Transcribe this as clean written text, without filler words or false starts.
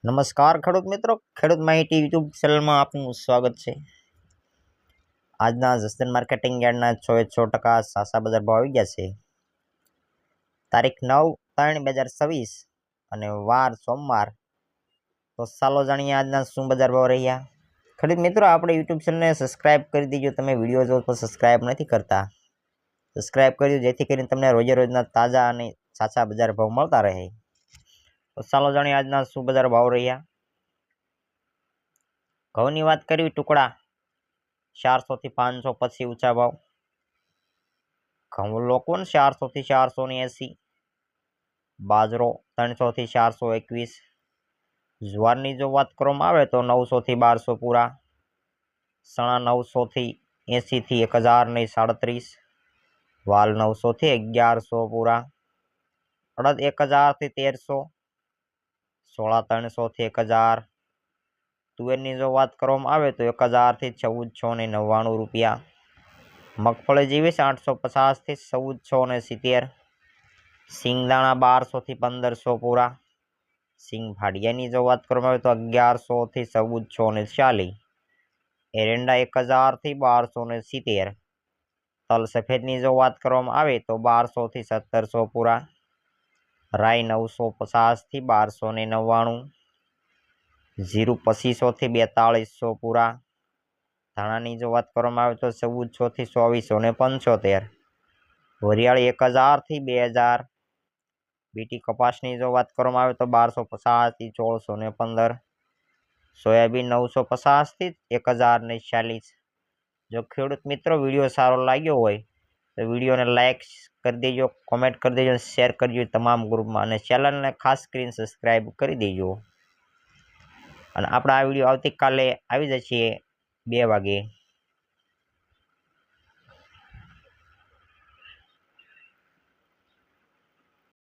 નમસ્કાર ખેડૂત મિત્રો, ખેડૂત માહિતી યુટ્યુબ ચેનલમાં આપનું સ્વાગત છે। આજના જસદણ માર્કેટિંગ યાર્ડના 6% સાસા બજાર ભાવ આવી ગયા છે। તારીખ 9/3/2024 અને વાર સોમવાર। તો ચાલો જાણીએ આજના શું બજાર ભાવ રહ્યા। ખેડૂત મિત્રો, આપણે યુટ્યુબ ચેનલને સબસ્ક્રાઇબ કરી દીજો। તમે વિડીયો જો તો સબસ્ક્રાઇબ નથી કરતા, સબસ્ક્રાઇબ કરજો જેથી કરીને તમને રોજે રોજના તાજા અને સાચા બજાર ભાવ મળતા રહે। તો ચાલો જાણીએ આજના શું બજાર ભાવ રહ્યા। ઘઉંની વાત કરવી, ટુકડા 400 થી 500 પછી ઊંચા ભાવ। ઘઉં લોકવન 400 થી 480। બાજરો 300 થી 421। જુવારની જો વાત કરવામાં આવે તો 900 થી 1200 પૂરા। ચણા 900 થી 80 થી 1037। વાલ 900 થી 1100 પૂરા। અડદ 1000 થી 1300। સોળા 300 થી 1000। તુવેરની જો વાત કરવામાં આવે તો 1000 થી 1499 રૂપિયા। મગફળી જીવીસ 850 થી 1470। સિંગદાણા 1200 થી 1500 પૂરા। સિંગ ભાડિયાની જો વાત કરવામાં આવે તો 1100 થી 1440। એરંડા 1000 થી 1270। તલ સફેદની જો વાત કરવામાં આવે તો 1200 થી 1700 પૂરા। રાઈ 950 થી 1299। જીરું 2500 થી 4200 પૂરા। ધાણાની જો વાત કરવામાં આવે તો 1400 થી 2475। વરિયાળી 1000 થી 2000। બીટી કપાસની જો વાત કરવામાં આવે તો 1250 થી 1415। સોયાબીન 950 થી 1040। જો ખેડૂત મિત્રો વિડીયો સારો લાગ્યો હોય તો વિડીયોને લાઈક કરી દેજો, કોમેન્ટ કરી દેજો, શેર કરજો તમામ ગ્રુપમાં, અને ચેનલને ખાસ કરીને સબસ્ક્રાઈબ કરી દેજો। અને આપણા આ વિડીયો આવતીકાલે આવી જશે 2 વાગે।